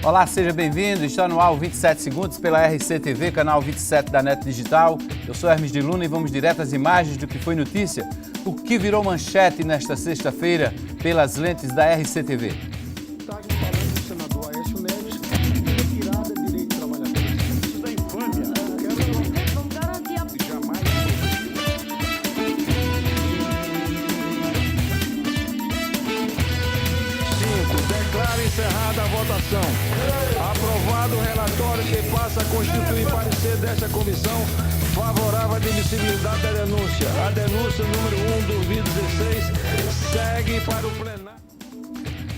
Olá, seja bem-vindo. Está no ar o 27 Segundos pela RCTV, canal 27 da NET Digital. Eu sou Hermes de Luna e vamos direto às imagens do que foi notícia. O que virou manchete nesta sexta-feira pelas lentes da RCTV. Encerrada a votação. Aprovado o relatório que passa a constituir parecer desta comissão favorável à admissibilidade da denúncia. A denúncia número 1/2016 segue para o plenário.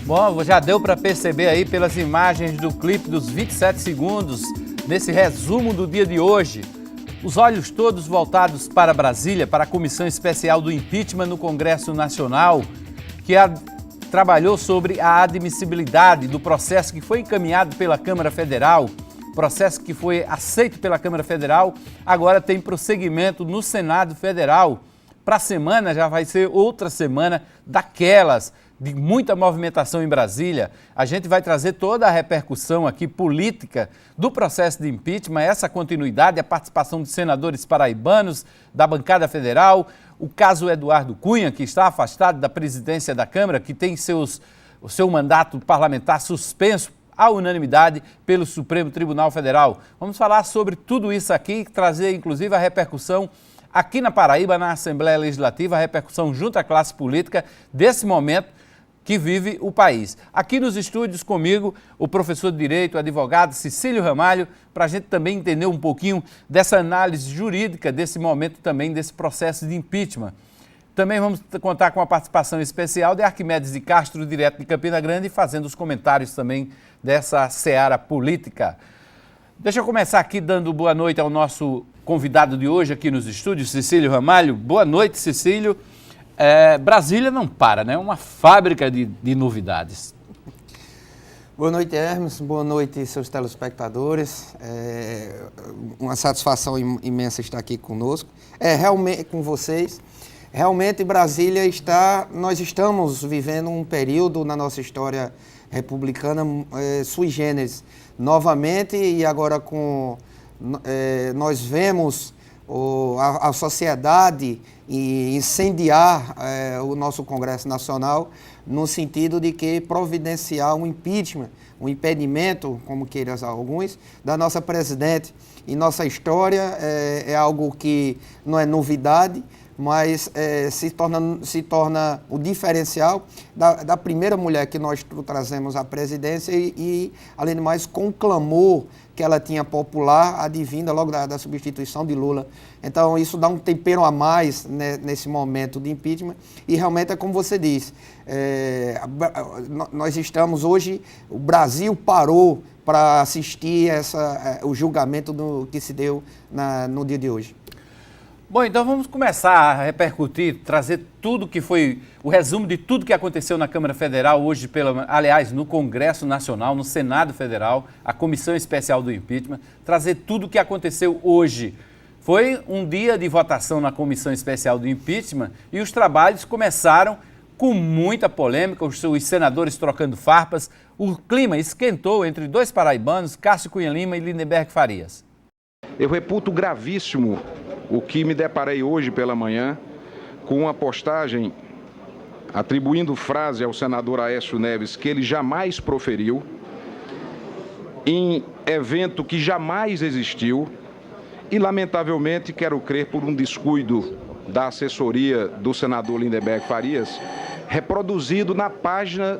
Bom, já deu para perceber aí pelas imagens do clipe dos 27 segundos, nesse resumo do dia de hoje. Os olhos todos voltados para Brasília, para a Comissão Especial do Impeachment no Congresso Nacional, que trabalhou sobre a admissibilidade do processo que foi encaminhado pela Câmara Federal, processo que foi aceito pela Câmara Federal, agora tem prosseguimento no Senado Federal. Para a semana já vai ser outra semana daquelas de muita movimentação em Brasília. A gente vai trazer toda a repercussão aqui política do processo de impeachment, essa continuidade, a participação de senadores paraibanos da bancada federal, o caso Eduardo Cunha, que está afastado da presidência da Câmara, que tem o seu mandato parlamentar suspenso à unanimidade pelo Supremo Tribunal Federal. Vamos falar sobre tudo isso aqui e trazer inclusive a repercussão aqui na Paraíba, na Assembleia Legislativa, a repercussão junto à classe política desse momento que vive o país. Aqui nos estúdios comigo, o professor de Direito, advogado Cecílio Ramalho, para a gente também entender um pouquinho dessa análise jurídica desse momento também, desse processo de impeachment. Também vamos contar com a participação especial de Arquimedes de Castro, direto de Campina Grande, fazendo os comentários também dessa seara política. Deixa eu começar aqui dando boa noite ao nosso convidado de hoje aqui nos estúdios, Cecílio Ramalho. Boa noite, Cecílio. Brasília não para, né? É uma fábrica de novidades. Boa noite, Hermes. Boa noite, seus telespectadores. Uma satisfação imensa estar aqui conosco. Realmente com vocês. Realmente, Brasília nós estamos vivendo um período na nossa história republicana sui generis. Novamente, e agora nós vemos a sociedade incendiar o nosso Congresso Nacional no sentido de que providenciar um impeachment, um impedimento, como queiram alguns, da nossa presidente. E nossa história é algo que não é novidade, mas se torna o diferencial da primeira mulher que nós trazemos à presidência e, além de mais, com o clamor que ela tinha popular, advinda logo da substituição de Lula. Então, isso dá um tempero a mais nesse momento de impeachment e realmente é como você disse, nós estamos hoje, o Brasil parou para assistir o julgamento que se deu no dia de hoje. Bom, então vamos começar a repercutir, trazer tudo que foi, o resumo de tudo que aconteceu na Câmara Federal hoje, aliás, no Congresso Nacional, no Senado Federal, a Comissão Especial do Impeachment, trazer tudo o que aconteceu hoje. Foi um dia de votação na Comissão Especial do Impeachment e os trabalhos começaram com muita polêmica, os senadores trocando farpas, o clima esquentou entre dois paraibanos, Cássio Cunha Lima e Lindenberg Farias. Eu reputo gravíssimo o que me deparei hoje pela manhã com uma postagem atribuindo frase ao senador Aécio Neves que ele jamais proferiu, em evento que jamais existiu e, lamentavelmente, quero crer por um descuido da assessoria do senador Lindenberg Farias, reproduzido na página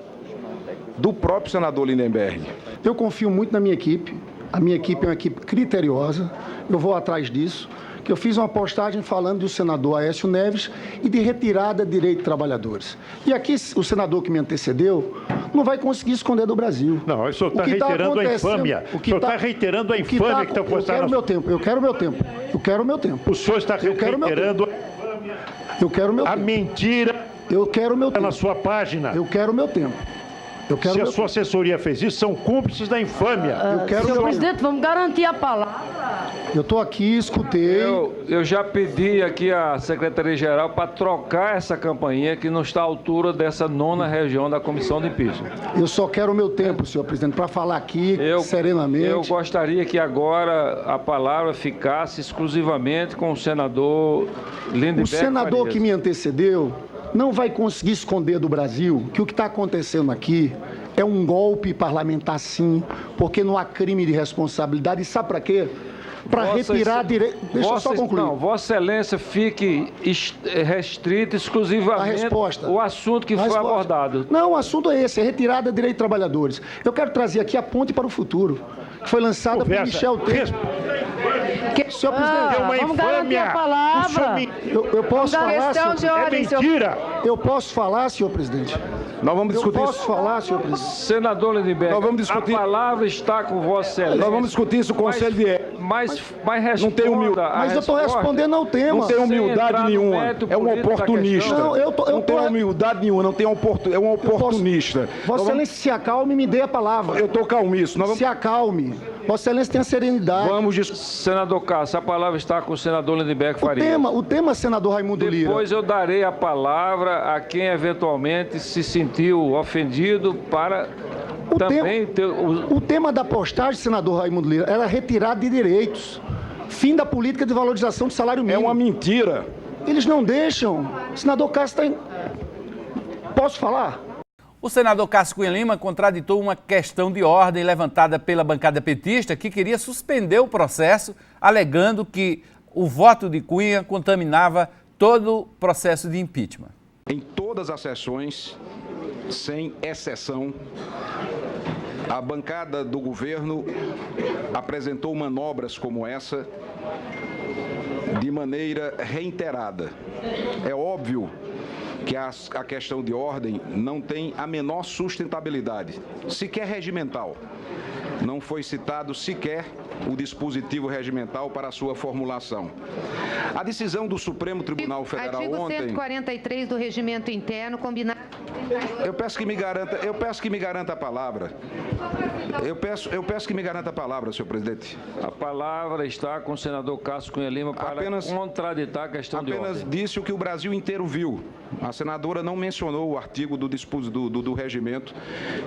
do próprio senador Lindenberg. Eu confio muito na minha equipe, a minha equipe é uma equipe criteriosa, eu vou atrás disso, que eu fiz uma postagem falando do senador Aécio Neves e de retirada de direito de trabalhadores. E aqui o senador que me antecedeu não vai conseguir esconder do Brasil. Não, o senhor está reiterando a infâmia. O senhor está reiterando a infâmia que está postando. Eu quero meu tempo, eu quero meu tempo, eu quero meu tempo. O senhor está reiterando eu quero meu a tempo. mentira. Eu quero meu tempo. Na sua página. Eu quero meu tempo. Se a sua assessoria fez isso, são cúmplices da infâmia. Senhor presidente, vamos garantir a palavra. Eu estou aqui, escutei. Eu já pedi aqui à Secretaria-Geral para trocar essa campainha que não está à altura dessa 9ª região da Comissão de Impeachment. Eu só quero o meu tempo, senhor presidente, para falar aqui serenamente. Eu gostaria que agora a palavra ficasse exclusivamente com o senador Lindenberg O senador Farias. que me antecedeu não vai conseguir esconder do Brasil que o que está acontecendo aqui é um golpe parlamentar, sim, porque não há crime de responsabilidade. E sabe para quê? Para retirar direito. Deixa eu só concluir. Não, Vossa Excelência fique restrito exclusivamente o assunto que foi abordado. Não, o assunto é esse, é retirada de direito de trabalhadores. Eu quero trazer aqui a ponte para o futuro, que foi lançada por Michel Temer. Senhor presidente, vamos garantir a palavra. Eu posso falar, senhor presidente? É mentira. Eu posso falar, senhor presidente? Nós vamos discutir Eu posso falar, senhor presidente? Senador Lindenberg, Nós vamos discutir. a palavra está com Vossa Excelência. Nós vamos discutir isso com o Conselho de Ética. Mas Não tem humildade. Mas eu estou respondendo ao tema. Não tem humildade nenhuma. É um oportunista. Não, não tem humildade nenhuma, não tem é um oportunista. Vossa Excelência, se acalme e me dê a palavra. Eu estou calmíssimo. Se acalme. Vossa Excelência tenha serenidade. Vamos discutir. Senador Cássio, a palavra está com o senador Lindenberg Farias. O tema, senador Raimundo Lira. Depois eu darei a palavra a quem eventualmente se sentiu ofendido para também ter o tema da postagem, senador Raimundo Lira, era retirada de direitos. Fim da política de valorização do salário mínimo. É uma mentira. Eles não deixam. O senador Cássio está... Posso falar? O senador Cássio Cunha Lima contraditou uma questão de ordem levantada pela bancada petista que queria suspender o processo, alegando que o voto de Cunha contaminava todo o processo de impeachment. Em todas as sessões, sem exceção, a bancada do governo apresentou manobras como essa de maneira reiterada. É óbvio que a questão de ordem não tem a menor sustentabilidade, sequer regimental. Não foi citado sequer o dispositivo regimental para a sua formulação. A decisão do Supremo Tribunal Federal Artigo ontem... 143 do Regimento Interno, combinado... Eu peço que me garanta a palavra. Eu peço que me garanta a palavra, senhor presidente. A palavra está com o senador Cássio Cunha Lima para contraditar a questão de ordem. Apenas disse o que o Brasil inteiro viu. A senadora não mencionou o artigo do regimento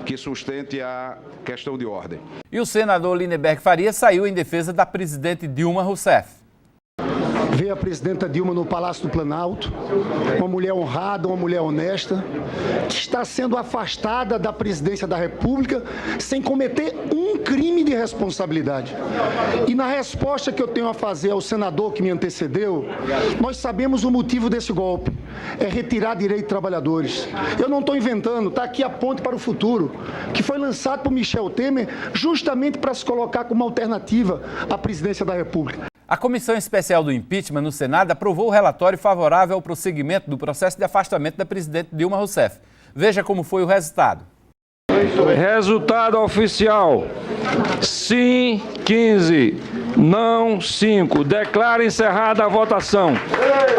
que sustente a questão de ordem. E o senador Lindenberg Farias saiu em defesa da presidente Dilma Rousseff. Ver a presidenta Dilma no Palácio do Planalto, uma mulher honrada, uma mulher honesta, que está sendo afastada da presidência da República sem cometer um crime de responsabilidade. E na resposta que eu tenho a fazer ao senador que me antecedeu, nós sabemos o motivo desse golpe, é retirar direito de trabalhadores. Eu não estou inventando, está aqui a ponte para o futuro, que foi lançado por Michel Temer justamente para se colocar como alternativa à presidência da República. A Comissão Especial do Impeachment no Senado aprovou o relatório favorável ao prosseguimento do processo de afastamento da presidente Dilma Rousseff. Veja como foi o resultado. Resultado oficial: sim 15, não 5. Declaro encerrada a votação.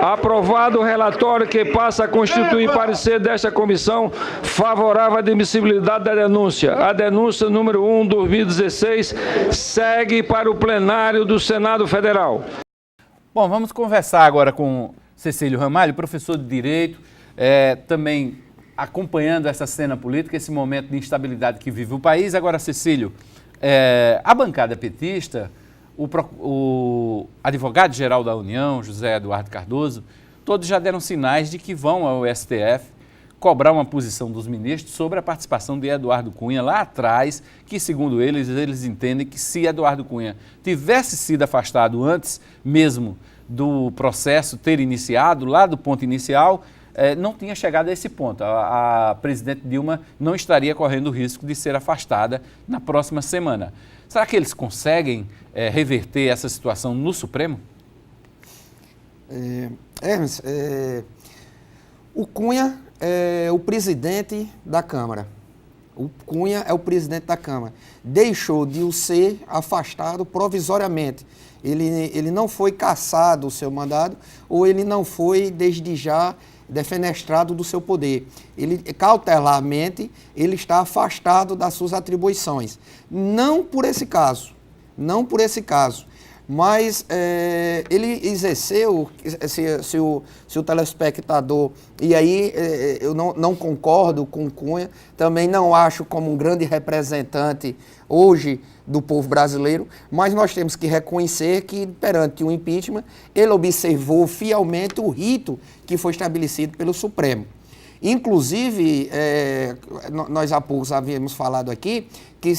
Aprovado o relatório que passa a constituir parecer desta comissão favorável à admissibilidade da denúncia. A denúncia número 1, 2016, segue para o plenário do Senado Federal. Bom, vamos conversar agora com Cecílio Ramalho, professor de Direito, também acompanhando essa cena política, esse momento de instabilidade que vive o país. Agora, Cecílio, a bancada petista, o advogado-geral da União, José Eduardo Cardoso, todos já deram sinais de que vão ao STF cobrar uma posição dos ministros sobre a participação de Eduardo Cunha lá atrás, que, segundo eles entendem que se Eduardo Cunha tivesse sido afastado antes mesmo do processo ter iniciado, lá do ponto inicial, não tinha chegado a esse ponto. A presidente Dilma não estaria correndo o risco de ser afastada na próxima semana. Será que eles conseguem reverter essa situação no Supremo? Hermes, o Cunha é o presidente da Câmara. O Cunha é o presidente da Câmara. Deixou de o ser afastado provisoriamente. Ele não foi cassado o seu mandado ou ele não foi, desde já, defenestrado do seu poder. Ele, cautelarmente, ele está afastado das suas atribuições. Não por esse caso, mas ele exerceu, se o telespectador, e aí eu não concordo com o Cunha, também não acho como um grande representante hoje do povo brasileiro, mas nós temos que reconhecer que perante o impeachment ele observou fielmente o rito que foi estabelecido pelo Supremo. Inclusive, nós há pouco havíamos falado aqui que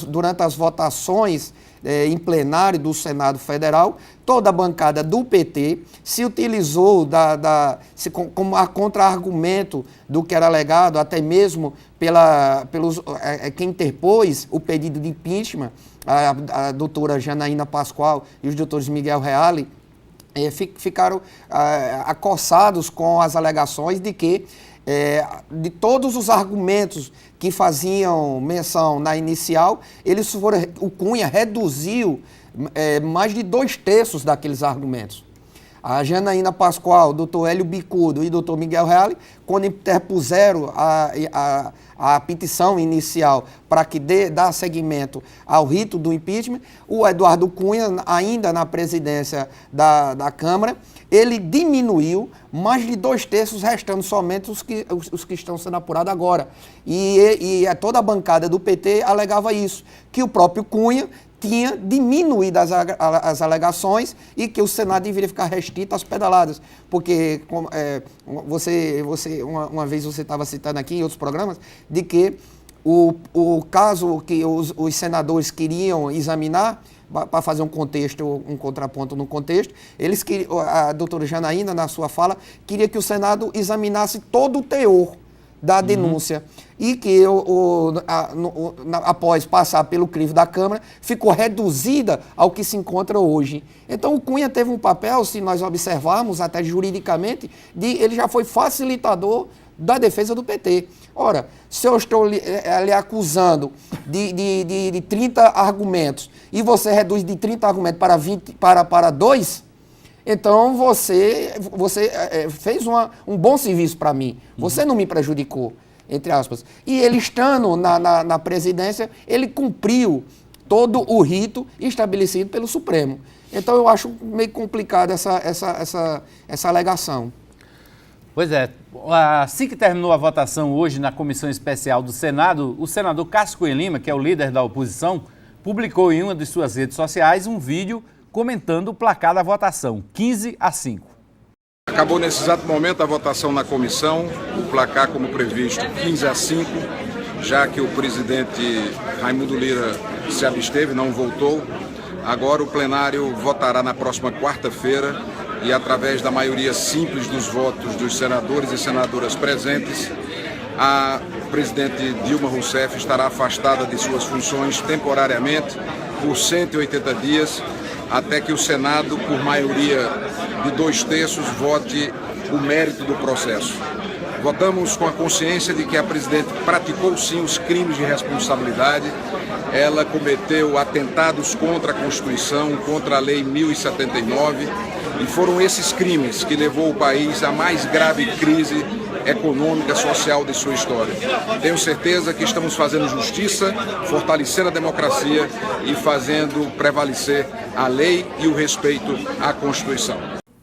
durante as votações em plenário do Senado Federal, toda a bancada do PT se utilizou como a contra-argumento do que era alegado, até mesmo pelos quem interpôs o pedido de impeachment, a doutora Janaína Pascoal e os doutores Miguel Reale, ficaram acossados com as alegações de que de todos os argumentos que faziam menção na inicial, o Cunha reduziu mais de 2/3 daqueles argumentos. A Janaína Pascoal, o doutor Hélio Bicudo e o doutor Miguel Reale, quando interpuseram a petição inicial para que dá seguimento ao rito do impeachment, o Eduardo Cunha, ainda na presidência da Câmara, ele diminuiu mais de 2/3, restando somente os que estão sendo apurados agora. E toda a bancada do PT alegava isso, que o próprio Cunha tinha diminuído as alegações e que o Senado deveria ficar restrito às pedaladas. Porque uma vez você estava citando aqui em outros programas, de que o caso que os senadores queriam examinar, para fazer um contraponto no contexto, a doutora Janaína, na sua fala, queria que o Senado examinasse todo o teor da denúncia e que após passar pelo crivo da Câmara, ficou reduzida ao que se encontra hoje. Então o Cunha teve um papel, se nós observarmos até juridicamente, ele já foi facilitador da defesa do PT. Ora, se eu estou lhe acusando de 30 argumentos e você reduz de 30 argumentos para 20, para 2, então você fez um bom serviço para mim. Você não me prejudicou, entre aspas. E ele estando na presidência, ele cumpriu todo o rito estabelecido pelo Supremo. Então eu acho meio complicado essa alegação. Pois é, assim que terminou a votação hoje na Comissão Especial do Senado, o senador Cássio Cunha Lima, que é o líder da oposição, publicou em uma de suas redes sociais um vídeo comentando o placar da votação, 15-5. Acabou nesse exato momento a votação na comissão, o placar como previsto 15-5, já que o presidente Raimundo Lira se absteve, não votou. Agora o plenário votará na próxima quarta-feira e através da maioria simples dos votos dos senadores e senadoras presentes, a presidente Dilma Rousseff estará afastada de suas funções temporariamente por 180 dias, até que o Senado, por maioria de 2/3, vote o mérito do processo. Votamos com a consciência de que a presidente praticou sim os crimes de responsabilidade, ela cometeu atentados contra a Constituição, contra a Lei 1079, e foram esses crimes que levou o país à mais grave crise econômica, social de sua história. Tenho certeza que estamos fazendo justiça, fortalecendo a democracia e fazendo prevalecer a lei e o respeito à Constituição.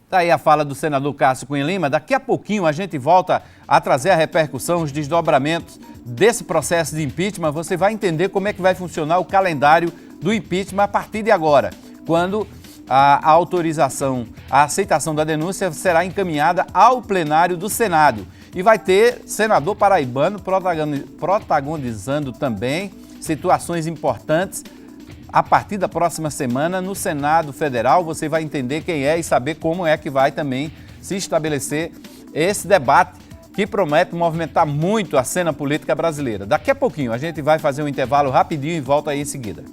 Está aí a fala do senador Cássio Cunha Lima. Daqui a pouquinho a gente volta a trazer a repercussão, os desdobramentos desse processo de impeachment. Você vai entender como é que vai funcionar o calendário do impeachment a partir de agora, quando a autorização, a aceitação da denúncia será encaminhada ao plenário do Senado. E vai ter senador paraibano protagonizando também situações importantes. A partir da próxima semana, no Senado Federal, você vai entender quem é e saber como é que vai também se estabelecer esse debate que promete movimentar muito a cena política brasileira. Daqui a pouquinho a gente vai fazer um intervalo rapidinho e volta aí em seguida.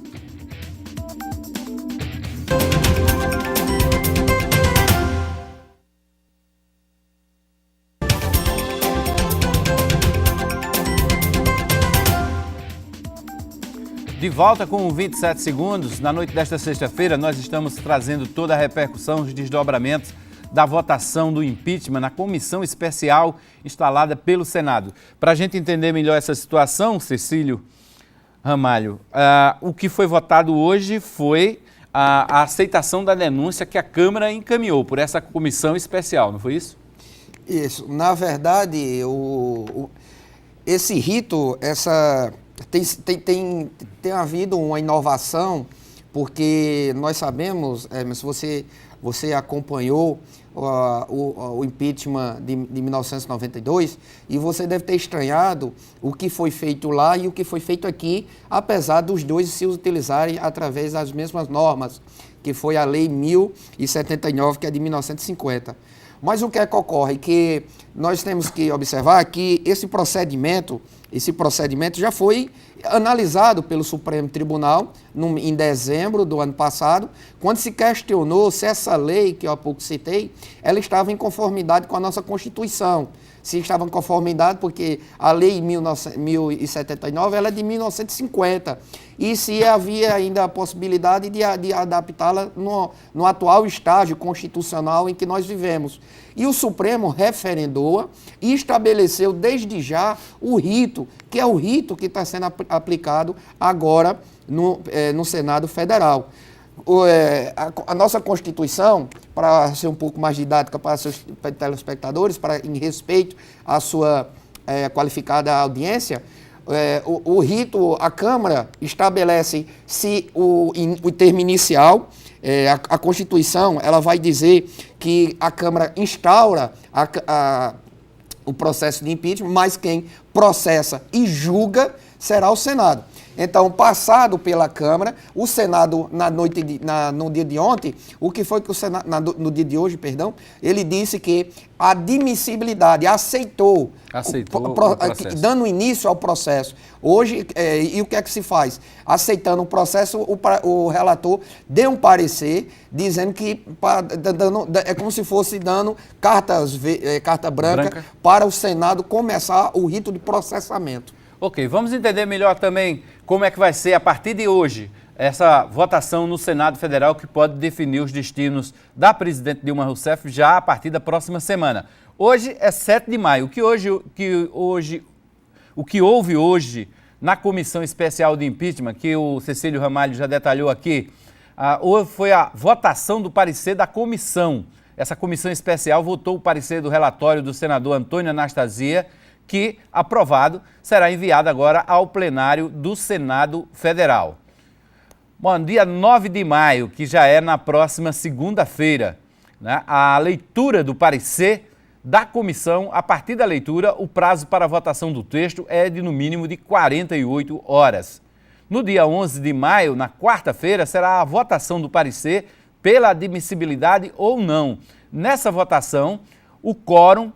De volta com o 27 segundos, na noite desta sexta-feira nós estamos trazendo toda a repercussão, os desdobramentos da votação do impeachment na comissão especial instalada pelo Senado. Para a gente entender melhor essa situação, Cecílio Ramalho, o que foi votado hoje foi a aceitação da denúncia que a Câmara encaminhou por essa comissão especial, não foi isso? Isso. Na verdade, esse rito, tem havido uma inovação, porque nós sabemos, se você acompanhou o impeachment de 1992, e você deve ter estranhado o que foi feito lá e o que foi feito aqui, apesar dos dois se utilizarem através das mesmas normas, que foi a Lei 1079, que é de 1950. Mas o que é que ocorre? Que nós temos que observar que esse procedimento já foi analisado pelo Supremo Tribunal em dezembro do ano passado, quando se questionou se essa lei, que eu há pouco citei, ela estava em conformidade com a nossa Constituição. Se estava em conformidade, porque a Lei 1079 ela é de 1950, e se havia ainda a possibilidade de adaptá-la no atual estágio constitucional em que nós vivemos. E o Supremo referendou e estabeleceu desde já o rito, que é o rito que está sendo aplicado agora no Senado Federal. A nossa Constituição, para ser um pouco mais didática para seus telespectadores, em respeito à sua qualificada audiência, o rito, a Câmara estabelece se o termo inicial, a Constituição, ela vai dizer que a Câmara instaura o processo de impeachment, mas quem processa e julga será o Senado. Então, passado pela Câmara, o Senado, no dia de ontem, o que foi que o Senado, no dia de hoje, perdão, ele disse que a admissibilidade aceitou dando início ao processo. Hoje, e o que é que se faz? Aceitando o processo, o relator deu um parecer dizendo que é como se fosse dando carta branca para o Senado começar o rito de processamento. Ok, vamos entender melhor também como é que vai ser a partir de hoje essa votação no Senado Federal que pode definir os destinos da presidente Dilma Rousseff já a partir da próxima semana. Hoje é 7 de maio. O que houve hoje na Comissão Especial de Impeachment, que o Cecílio Ramalho já detalhou aqui, foi a votação do parecer da comissão. Essa comissão especial votou o parecer do relatório do senador Antônio Anastasia, que, aprovado, será enviado agora ao plenário do Senado Federal. Bom, dia 9 de maio, que já é na próxima segunda-feira, né, a leitura do parecer da comissão, a partir da leitura, o prazo para a votação do texto é de no mínimo de 48 horas. No dia 11 de maio, na quarta-feira, será a votação do parecer pela admissibilidade ou não. Nessa votação, o quórum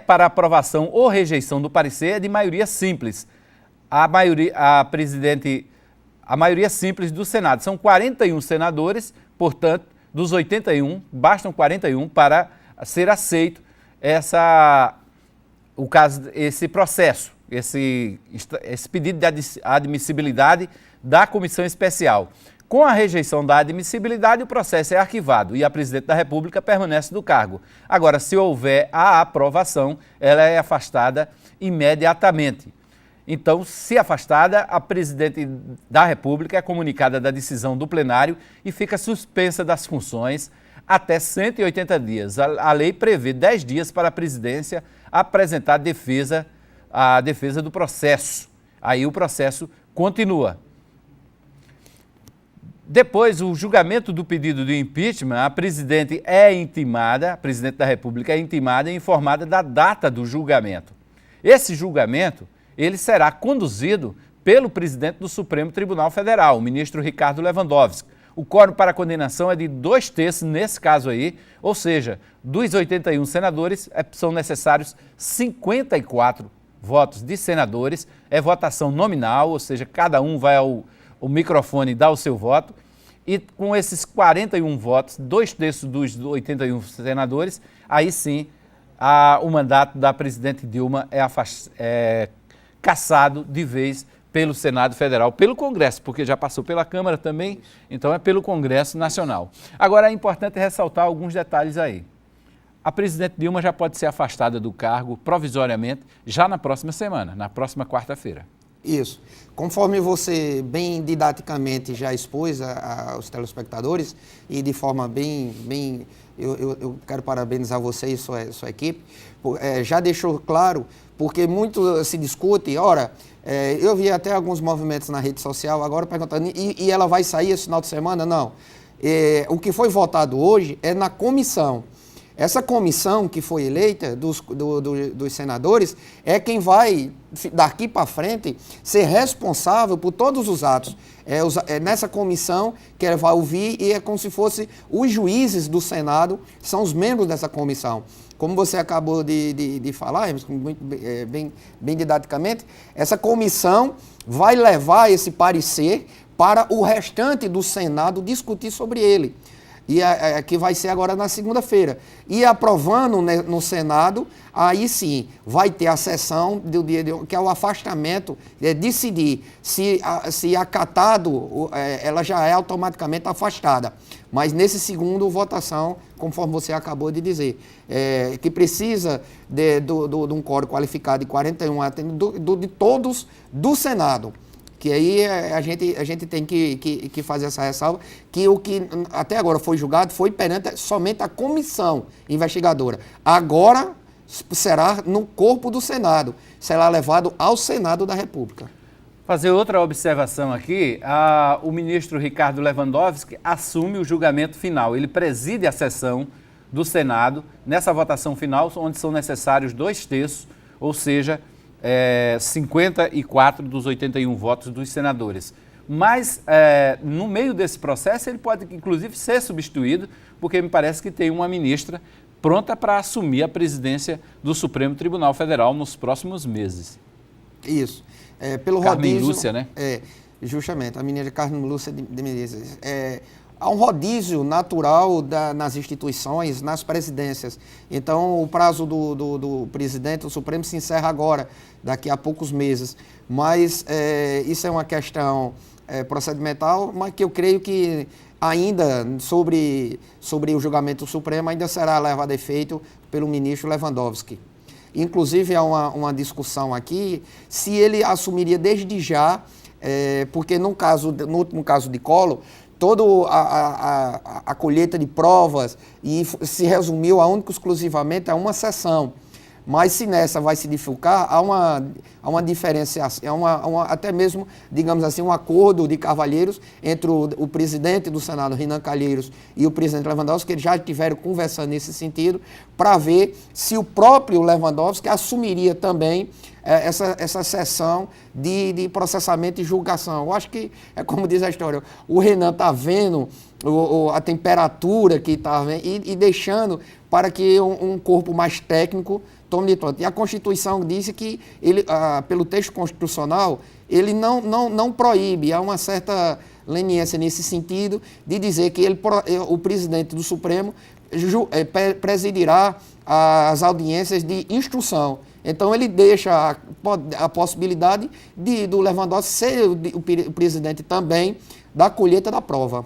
para aprovação ou rejeição do parecer de maioria simples. A maioria simples do Senado. São 41 senadores, portanto, dos 81, bastam 41 para ser aceito esse processo, esse pedido de admissibilidade da comissão especial. Com a rejeição da admissibilidade, o processo é arquivado e a presidente da República permanece no cargo. Agora, se houver a aprovação, ela é afastada imediatamente. Então, se afastada, a presidente da República é comunicada da decisão do plenário e fica suspensa das funções até 180 dias. A lei prevê 10 dias para a presidência apresentar a defesa do processo. Aí o processo continua. Depois, o julgamento do pedido de impeachment, a presidente da República é intimada e informada da data do julgamento. Esse julgamento, ele será conduzido pelo presidente do Supremo Tribunal Federal, o ministro Ricardo Lewandowski. O quórum para condenação é de 2/3 nesse caso aí, ou seja, dos 81 senadores, são necessários 54 votos de senadores, é votação nominal, ou seja, cada um vai ao microfone dá o seu voto, e com esses 41 votos, 2/3 dos 81 senadores, aí sim o mandato da presidente Dilma é cassado de vez pelo Senado Federal, pelo Congresso, porque já passou pela Câmara também, então é pelo Congresso Nacional. Agora é importante ressaltar alguns detalhes aí. A presidente Dilma já pode ser afastada do cargo provisoriamente já na próxima semana, na próxima quarta-feira. Isso. Conforme você bem didaticamente já expôs aos telespectadores e de forma bem eu quero parabenizar você e sua equipe, já deixou claro, porque muito se discute, ora, eu vi até alguns movimentos na rede social agora perguntando, e ela vai sair esse final de semana? Não. O que foi votado hoje é na comissão. Essa comissão que foi eleita dos senadores é quem vai, daqui para frente, ser responsável por todos os atos. É nessa comissão que ela vai ouvir e é como se fosse os juízes do Senado, são os membros dessa comissão. Como você acabou de falar, muito bem didaticamente, essa comissão vai levar esse parecer para o restante do Senado discutir sobre ele. E que vai ser agora na segunda-feira. E aprovando, né, no Senado, aí sim, vai ter a sessão do dia que é o afastamento, decidir se acatado, ela já é automaticamente afastada. Mas nesse segundo votação, conforme você acabou de dizer, que precisa de um quórum qualificado de 41 de todos do Senado. Que aí a gente tem que fazer essa ressalva, que o que até agora foi julgado foi perante somente a comissão investigadora. Agora será no corpo do Senado, será levado ao Senado da República. Fazer outra observação aqui, o ministro Ricardo Lewandowski assume o julgamento final. Ele preside a sessão do Senado nessa votação final, onde são necessários 2/3, ou seja, 54 dos 81 votos dos senadores. Mas, no meio desse processo, ele pode, inclusive, ser substituído, porque me parece que tem uma ministra pronta para assumir a presidência do Supremo Tribunal Federal nos próximos meses. Isso. Pelo Carmen rodízio, Lúcia, né? Justamente, a ministra Carmen Lúcia de Menezes. Há um rodízio natural nas instituições, nas presidências. Então, o prazo do presidente do Supremo se encerra agora, daqui a poucos meses. Mas isso é uma questão procedimental, mas que eu creio que ainda, sobre o julgamento do Supremo, ainda será levado a efeito pelo ministro Lewandowski. Inclusive, há uma discussão aqui se ele assumiria desde já, porque no último caso de Collor, toda a colheita de provas e se resumiu única e exclusivamente a uma sessão. Mas se nessa vai se dificultar, há uma diferenciação, até mesmo, digamos assim, um acordo de cavalheiros entre o presidente do Senado, Renan Calheiros, e o presidente Lewandowski, que eles já estiveram conversando nesse sentido, para ver se o próprio Lewandowski assumiria também essa sessão de processamento e julgação. Eu acho que, como diz a história, o Renan está vendo a temperatura que está vendo e deixando para que um corpo mais técnico tome de conta. E a Constituição disse que, pelo texto constitucional, ele não proíbe, há uma certa leniência nesse sentido de dizer que o presidente do Supremo presidirá as audiências de instrução. Então, ele deixa a possibilidade do Lewandowski ser o presidente também da colheita da prova.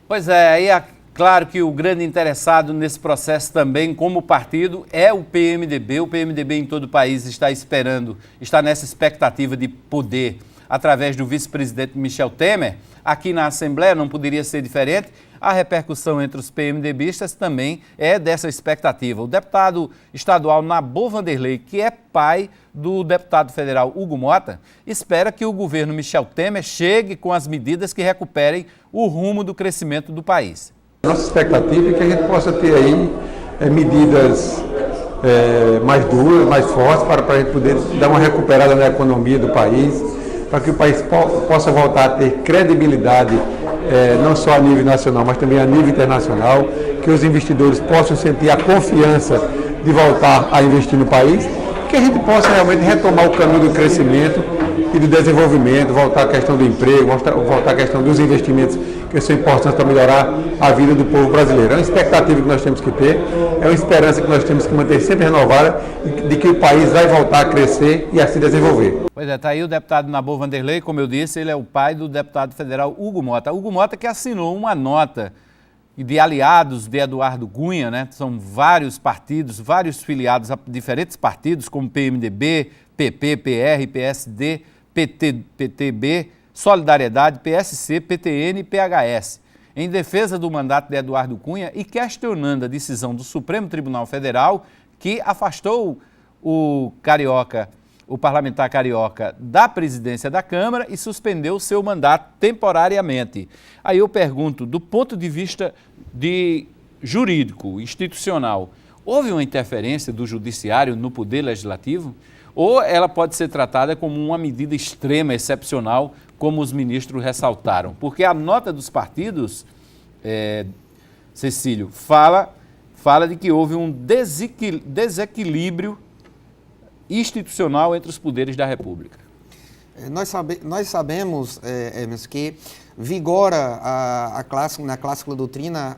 Pois é, aí claro que o grande interessado nesse processo também, como partido, é o PMDB. O PMDB em todo o país está nessa expectativa de poder, através do vice-presidente Michel Temer. Aqui na Assembleia não poderia ser diferente. A repercussão entre os PMDBistas também é dessa expectativa. O deputado estadual Nabor Vanderlei, que é pai do deputado federal Hugo Mota, espera que o governo Michel Temer chegue com as medidas que recuperem o rumo do crescimento do país. Nossa expectativa é que a gente possa ter aí medidas mais duras, mais fortes, para a gente poder dar uma recuperada na economia do país, para que o país possa voltar a ter credibilidade, não só a nível nacional, mas também a nível internacional, que os investidores possam sentir a confiança de voltar a investir no país, que a gente possa realmente retomar o caminho do crescimento e do desenvolvimento, voltar à questão do emprego, voltar à questão dos investimentos que são importantes para melhorar a vida do povo brasileiro. É uma expectativa que nós temos que ter, é uma esperança que nós temos que manter sempre renovada de que o país vai voltar a crescer e a se desenvolver. Pois é, está aí o deputado Nabor Vanderlei, como eu disse, ele é o pai do deputado federal Hugo Mota. Hugo Mota que assinou uma nota de aliados de Eduardo Cunha, né? São vários partidos, vários filiados a diferentes partidos, como PMDB, PP, PR, PSD, PTB, Solidariedade, PSC, PTN e PHS, em defesa do mandato de Eduardo Cunha e questionando a decisão do Supremo Tribunal Federal que afastou o parlamentar carioca da presidência da Câmara e suspendeu seu mandato temporariamente. Aí eu pergunto, do ponto de vista jurídico, institucional, houve uma interferência do judiciário no poder legislativo? Ou ela pode ser tratada como uma medida extrema, excepcional, como os ministros ressaltaram? Porque a nota dos partidos, Cecílio, fala de que houve um desequilíbrio institucional entre os poderes da República. Nós sabemos, Hermes, que vigora na clássica doutrina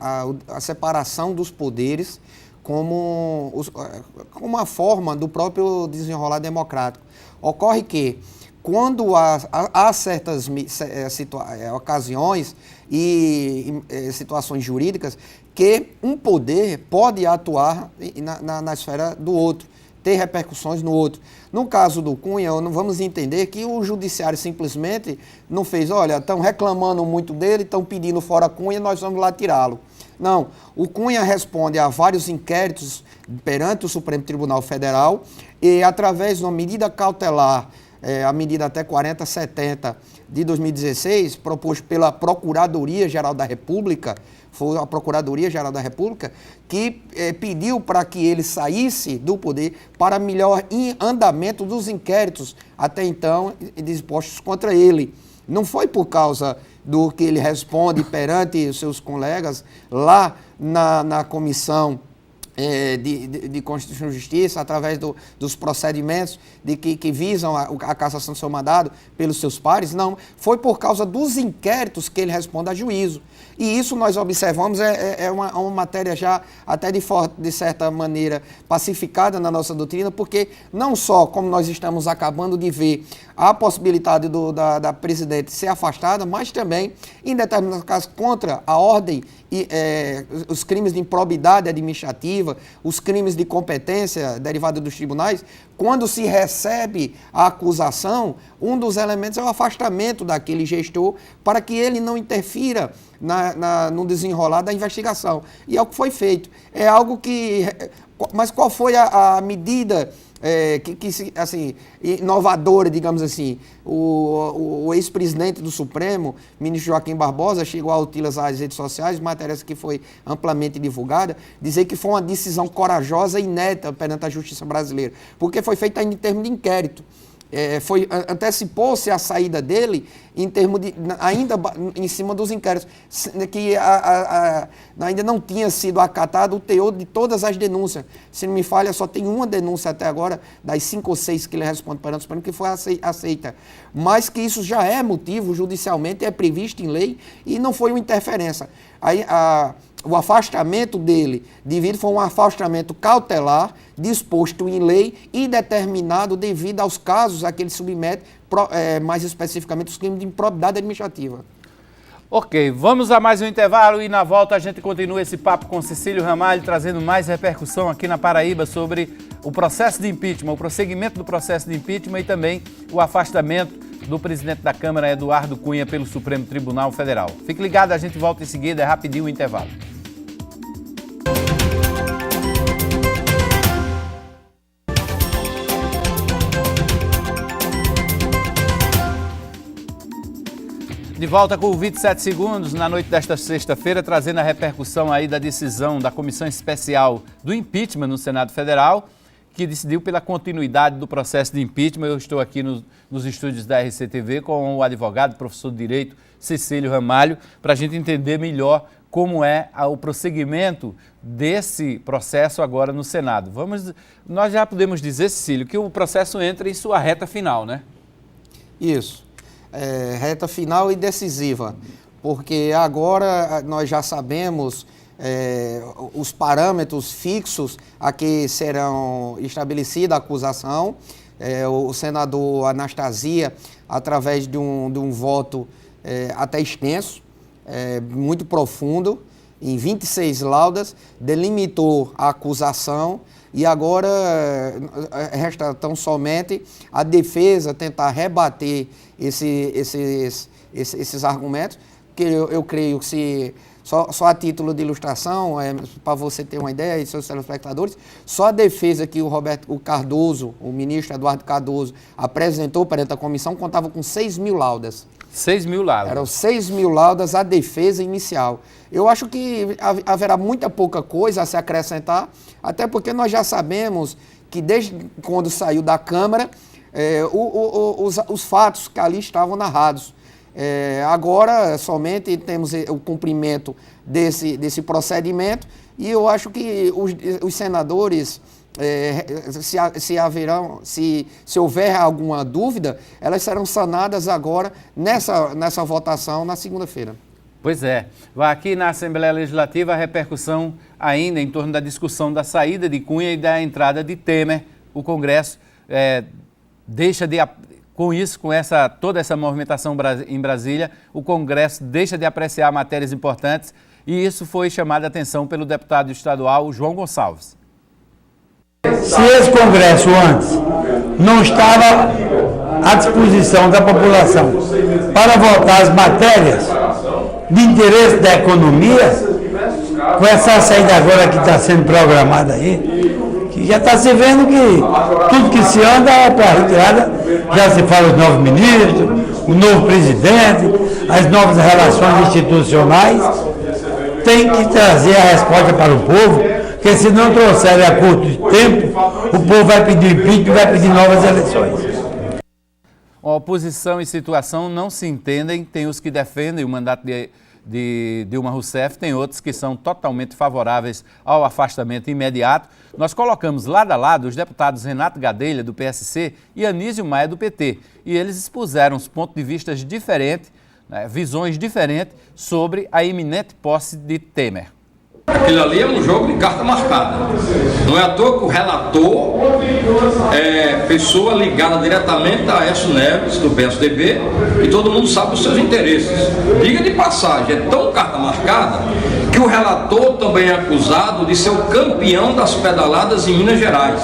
a separação dos poderes como uma forma do próprio desenrolar democrático. Ocorre que, quando há certas ocasiões e situações jurídicas que um poder pode atuar na esfera do outro, ter repercussões no outro. No caso do Cunha, não vamos entender que o judiciário simplesmente não fez, olha, estão reclamando muito dele, estão pedindo fora Cunha, nós vamos lá tirá-lo. Não, o Cunha responde a vários inquéritos perante o Supremo Tribunal Federal e, através de uma medida cautelar, a medida até 4070 de 2016, proposto pela Procuradoria-Geral da República, foi a Procuradoria-Geral da República, que pediu para que ele saísse do poder para melhor andamento dos inquéritos até então dispostos contra ele. Não foi por causa do que ele responde perante os seus colegas lá na Comissão de Constituição e Justiça, através dos procedimentos que visam a cassação do seu mandado pelos seus pares, não. Foi por causa dos inquéritos que ele responde a juízo. E isso nós observamos, é uma matéria já até de certa maneira pacificada na nossa doutrina, porque não só, como nós estamos acabando de ver, a possibilidade da presidente ser afastada, mas também, em determinados casos, contra a ordem e os crimes de improbidade administrativa, os crimes de competência derivados dos tribunais, quando se recebe a acusação, um dos elementos é o afastamento daquele gestor para que ele não interfira no desenrolar da investigação. E é o que foi feito. É algo que... Mas qual foi a medida assim, inovadora, digamos assim? O ex-presidente do Supremo, ministro Joaquim Barbosa, chegou a utilizar as redes sociais, matérias que foi amplamente divulgada, dizer que foi uma decisão corajosa e inédita perante a justiça brasileira, porque foi feita em termos de inquérito. Antecipou-se a saída dele ainda em cima dos inquéritos, que ainda não tinha sido acatado o teor de todas as denúncias. Se não me falha, só tem uma denúncia até agora, das 5 ou 6 que ele responde perante o Supremo, que foi aceita. Mas que isso já é motivo judicialmente, é previsto em lei e não foi uma interferência. O afastamento dele, foi um afastamento cautelar, disposto em lei e determinado devido aos casos a que ele submete, mais especificamente os crimes de improbidade administrativa. Ok, vamos a mais um intervalo e na volta a gente continua esse papo com Cecílio Ramalho, trazendo mais repercussão aqui na Paraíba sobre o processo de impeachment, o prosseguimento do processo de impeachment e também o afastamento do presidente da Câmara, Eduardo Cunha, pelo Supremo Tribunal Federal. Fique ligado, a gente volta em seguida, é rapidinho o intervalo. De volta com o 27 segundos, na noite desta sexta-feira, trazendo a repercussão aí da decisão da Comissão Especial do Impeachment no Senado Federal, que decidiu pela continuidade do processo de impeachment. Eu estou aqui nos estúdios da RCTV com o advogado, professor de Direito, Cecílio Ramalho, para a gente entender melhor como é o prosseguimento desse processo agora no Senado. Nós já podemos dizer, Cecílio, que o processo entra em sua reta final, né? Isso. Reta final e decisiva, porque agora nós já sabemos os parâmetros fixos a que serão estabelecida a acusação. O senador Anastasia, através de um voto até extenso, muito profundo, em 26 laudas, delimitou a acusação e agora resta tão somente a defesa tentar rebater esses argumentos, que eu creio que só a título de ilustração, para você ter uma ideia, e seus telespectadores, só a defesa que o Cardoso, o ministro Eduardo Cardoso, apresentou perante a comissão, contava com 6.000 laudas. 6.000 laudas. Eram 6.000 laudas a defesa inicial. Eu acho que haverá muita pouca coisa a se acrescentar, até porque nós já sabemos que desde quando saiu da Câmara, os fatos que ali estavam narrados. Agora somente temos o cumprimento desse procedimento e eu acho que os senadores, se houver alguma dúvida, elas serão sanadas agora nessa votação na segunda-feira. Pois é. Vai aqui na Assembleia Legislativa a repercussão ainda em torno da discussão da saída de Cunha e da entrada de Temer. O Congresso deixa de... Com isso, toda essa movimentação em Brasília, o Congresso deixa de apreciar matérias importantes e isso foi chamado a atenção pelo deputado estadual João Gonçalves. Se esse Congresso antes não estava à disposição da população para votar as matérias de interesse da economia, com essa saída agora que está sendo programada aí, que já está se vendo que tudo que se anda é para a retirada, já se fala os novos ministros, o novo presidente, as novas relações institucionais, tem que trazer a resposta para o povo, porque se não trouxerem a curto tempo, o povo vai pedir impeachment e vai pedir novas eleições. A oposição e situação não se entendem, tem os que defendem o mandato de Dilma Rousseff, tem outros que são totalmente favoráveis ao afastamento imediato. Nós colocamos lado a lado os deputados Renato Gadelha, do PSC, e Anísio Maia, do PT, e eles expuseram os pontos de vista diferentes, visões diferentes sobre a iminente posse de Temer. Aquilo ali é um jogo de carta marcada. Não é à toa que o relator é pessoa ligada diretamente a Aécio Neves, do PSDB, e todo mundo sabe os seus interesses. Diga de passagem, é tão carta marcada que o relator também é acusado de ser o campeão das pedaladas em Minas Gerais.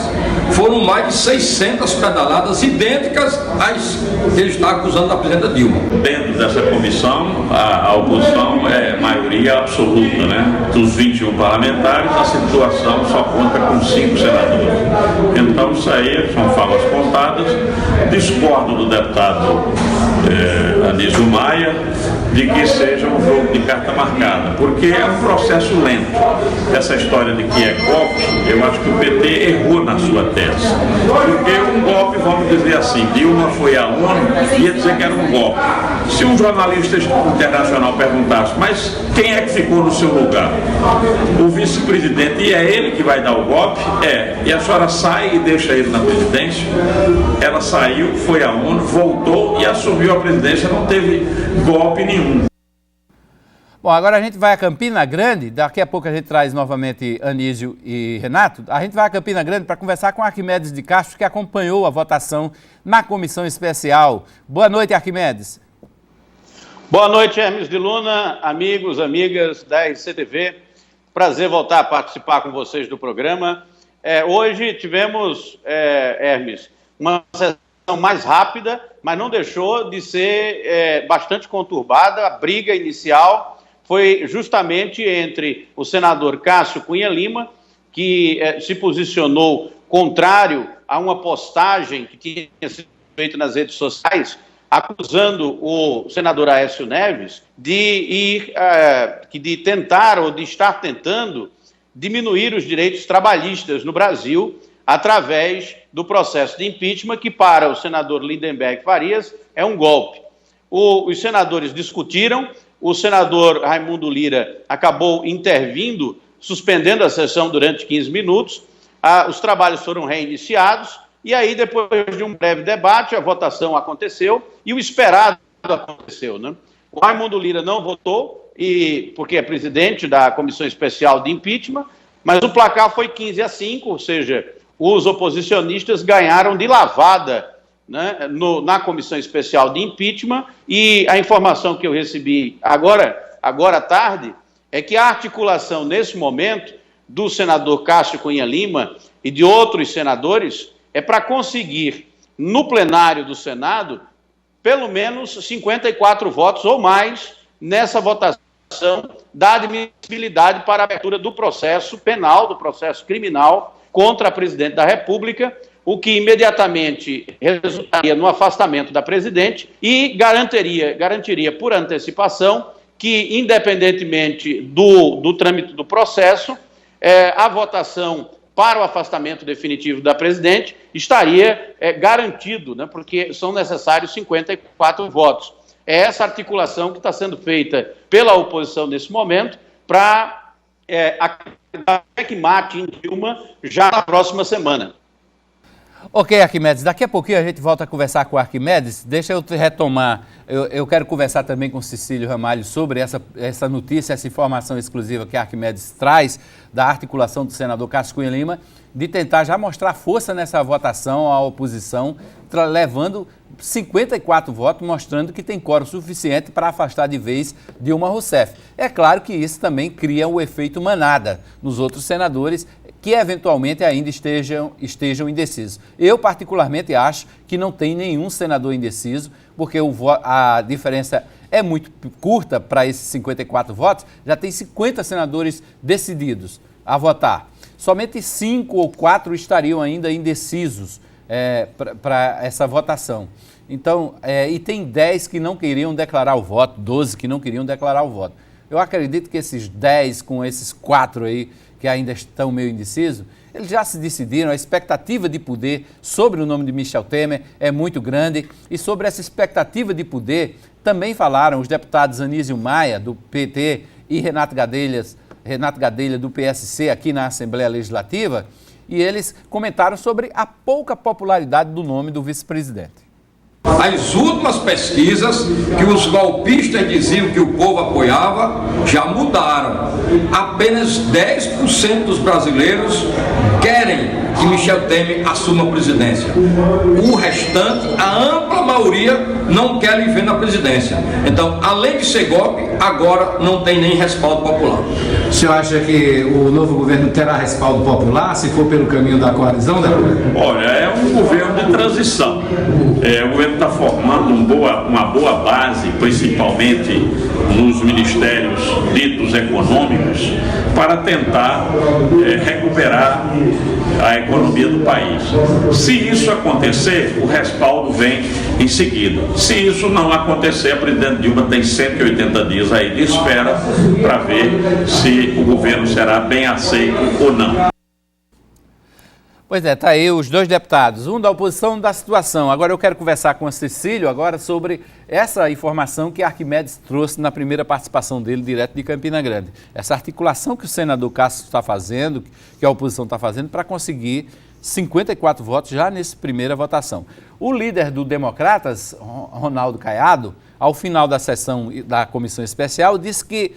Foram mais de 600 pedaladas idênticas às que ele está acusando da presidenta Dilma. Dentro dessa comissão, a oposição é maioria absoluta, né? Dos 21 parlamentares, a situação só conta com 5 senadores. Então, isso aí são falas contadas. Discordo do deputado Anísio Maia de que seja um jogo de carta marcada, porque é um processo lento. Essa história de que é golpe, eu acho que o PT errou na sua tese. Porque um golpe, vamos dizer assim, Dilma foi à ONU, ia dizer que era um golpe. Se um jornalista internacional perguntasse, mas quem é que ficou no seu lugar? O vice-presidente, e é ele que vai dar o golpe? E a senhora sai e deixa ele na presidência? Ela saiu, foi à ONU, voltou e assumiu a presidência, não teve golpe nenhum. Bom, agora a gente vai a Campina Grande, daqui a pouco a gente traz novamente Anísio e Renato. A gente vai a Campina Grande para conversar com Arquimedes de Castro, que acompanhou a votação na comissão especial. Boa noite, Arquimedes. Boa noite, Hermes de Luna, amigos, amigas da RCTV. Prazer voltar a participar com vocês do programa. Hoje tivemos, Hermes, uma sessão mais rápida, mas não deixou de ser bastante conturbada. A briga inicial foi justamente entre o senador Cássio Cunha Lima, que se posicionou contrário a uma postagem que tinha sido feita nas redes sociais, acusando o senador Aécio Neves de tentar ou de estar tentando diminuir os direitos trabalhistas no Brasil através do processo de impeachment, que para o senador Lindenberg Farias é um golpe. Os senadores discutiram, o senador Raimundo Lira acabou intervindo, suspendendo a sessão durante 15 minutos, os trabalhos foram reiniciados, E aí, depois de um breve debate, a votação aconteceu e o esperado aconteceu, né? O Raimundo Lira não votou, porque é presidente da Comissão Especial de Impeachment, mas o placar foi 15-5, ou seja, os oposicionistas ganharam de lavada, né, na Comissão Especial de Impeachment, e a informação que eu recebi agora à tarde é que a articulação, nesse momento, do senador Cássio Cunha Lima e de outros senadores é para conseguir, no plenário do Senado, pelo menos 54 votos ou mais nessa votação da admissibilidade para a abertura do processo penal, do processo criminal contra a presidente da República, o que imediatamente resultaria no afastamento da presidente e garantiria por antecipação que, independentemente do trâmite do processo, a votação para o afastamento definitivo da presidente estaria garantido, né, porque são necessários 54 votos. É essa articulação que está sendo feita pela oposição nesse momento para que mate em Dilma já na próxima semana. Ok, Arquimedes, daqui a pouquinho a gente volta a conversar com o Arquimedes. Deixa eu retomar, eu quero conversar também com o Cecílio Ramalho sobre essa notícia, essa informação exclusiva que a Arquimedes traz da articulação do senador Cássio Cunha Lima, de tentar já mostrar força nessa votação à oposição, levando 54 votos, mostrando que tem quórum suficiente para afastar de vez Dilma Rousseff. É claro que isso também cria o efeito manada nos outros senadores, que eventualmente ainda estejam indecisos. Eu, particularmente, acho que não tem nenhum senador indeciso, porque a diferença é muito curta para esses 54 votos, já tem 50 senadores decididos a votar. Somente 5 ou 4 estariam ainda indecisos para essa votação. Então, e tem 10 que não queriam declarar o voto, 12 que não queriam declarar o voto. Eu acredito que esses 10 com esses 4 aí, que ainda estão meio indecisos, eles já se decidiram, a expectativa de poder sobre o nome de Michel Temer é muito grande, e sobre essa expectativa de poder também falaram os deputados Anísio Maia, do PT, e Renato Gadelha, do PSC, aqui na Assembleia Legislativa, e eles comentaram sobre a pouca popularidade do nome do vice-presidente. As últimas pesquisas que os golpistas diziam que o povo apoiava já mudaram. Apenas 10% dos brasileiros querem que Michel Temer assuma a presidência. O restante, a ampla maioria, não quer lhe ver na presidência. Então, além de ser golpe, agora não tem nem respaldo popular. O senhor acha que o novo governo terá respaldo popular se for pelo caminho da coalizão, né? Olha, é um governo de transição. O governo está formando uma boa base, principalmente nos ministérios ditos econômicos, para tentar recuperar a economia do país. Se isso acontecer, o respaldo vem em seguida. Se isso não acontecer, a presidente Dilma tem 180 dias aí de espera para ver se o governo será bem aceito ou não. Pois é, tá aí os dois deputados, um da oposição, um da situação. Agora eu quero conversar com o Cecílio agora sobre essa informação que Arquimedes trouxe na primeira participação dele, direto de Campina Grande. Essa articulação que o senador Cássio está fazendo, que a oposição está fazendo, para conseguir 54 votos já nessa primeira votação. O líder do Democratas, Ronaldo Caiado, ao final da sessão da comissão especial, disse que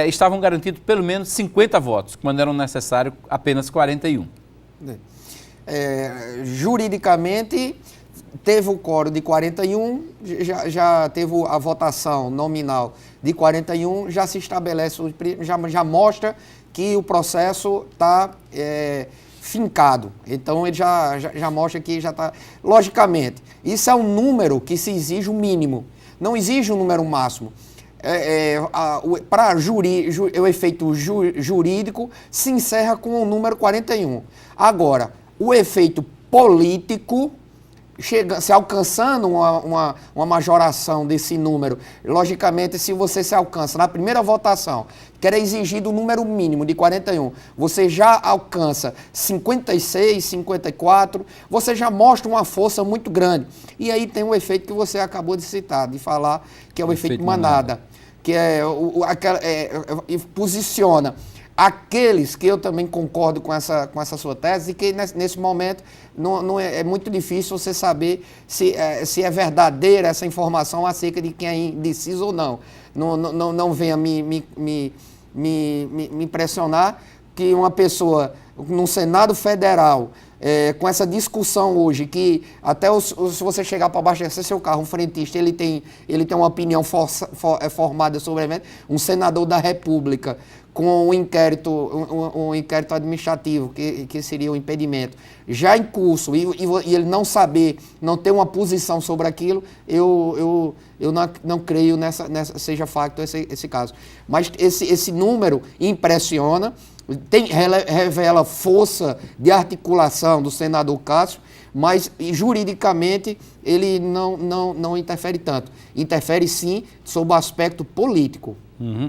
estavam garantidos pelo menos 50 votos, quando eram necessários apenas 41. Juridicamente, teve o quórum de 41, já teve a votação nominal de 41, já se estabelece, já mostra que o processo está fincado. Então, ele já mostra que já está... Logicamente, isso é um número que se exige o mínimo, não exige um número máximo. Para o efeito jurídico, se encerra com o número 41. Agora, o efeito político, se alcançando uma majoração desse número, logicamente, se você se alcança na primeira votação, que era exigido o número mínimo de 41, você já alcança 56, 54, você já mostra uma força muito grande. E aí tem o efeito que você acabou de citar, de falar, que é o efeito manada, que posiciona Aqueles que eu também concordo com essa sua tese, e que nesse momento é muito difícil você saber se é verdadeira essa informação acerca de quem é indeciso ou não. Não venha me impressionar que uma pessoa no Senado Federal, com essa discussão hoje, que até se você chegar para abastecer seu carro, um frentista, ele tem uma opinião formada sobre o evento, um senador da República, com um inquérito administrativo, que seria o impedimento, já em curso, e ele não ter uma posição sobre aquilo, eu não creio seja facto esse caso. Mas esse número impressiona, revela força de articulação do senador Cássio, mas juridicamente ele não interfere tanto. Interfere sim sob o aspecto político. Uhum.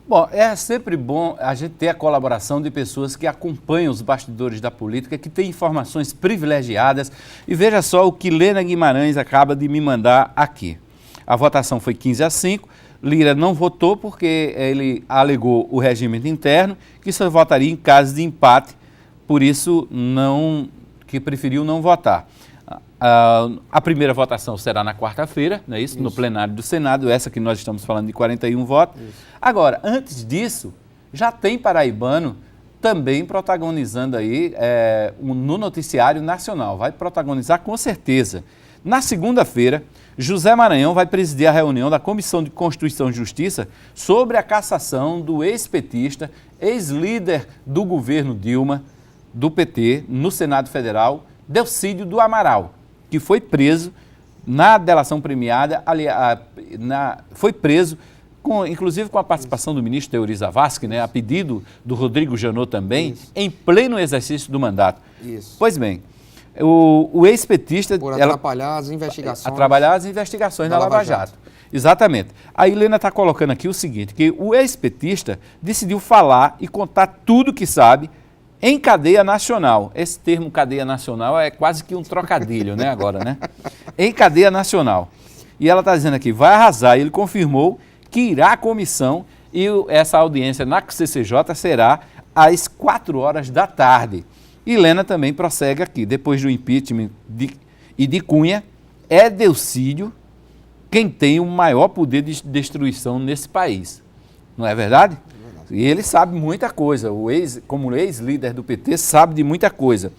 Bom, é sempre bom a gente ter a colaboração de pessoas que acompanham os bastidores da política, que têm informações privilegiadas. E veja só o que Lena Guimarães acaba de me mandar aqui. A votação foi 15-5. Lira não votou porque ele alegou o regimento interno, que só votaria em caso de empate, por isso que preferiu não votar. A primeira votação será na quarta-feira, não é isso? No plenário do Senado, essa que nós estamos falando de 41 votos. Isso. Agora, antes disso, já tem paraibano também protagonizando aí no noticiário nacional, vai protagonizar com certeza. Na segunda-feira, José Maranhão vai presidir a reunião da Comissão de Constituição e Justiça sobre a cassação do ex-petista, ex-líder do governo Dilma, do PT, no Senado Federal, Delcídio do Amaral, que foi preso na delação premiada, foi preso, inclusive com a participação do ministro Teori Zavascki, né, a pedido do Rodrigo Janot também, em pleno exercício do mandato. Isso. Pois bem, o ex-petista... Por atrapalhar as investigações. Atrapalhar as investigações da Lava Jato. Exatamente. A Helena está colocando aqui o seguinte, que o ex-petista decidiu falar e contar tudo que sabe em cadeia nacional. Esse termo cadeia nacional é quase que um trocadilho, né, agora, né? Em cadeia nacional. E ela está dizendo aqui, vai arrasar. E ele confirmou que irá à comissão e essa audiência na CCJ será às 4 horas da tarde. E Helena também prossegue aqui, depois do impeachment de Cunha, é Delcídio quem tem o maior poder de destruição nesse país. Não é verdade? E ele sabe muita coisa, como ex-líder do PT, sabe de muita coisa.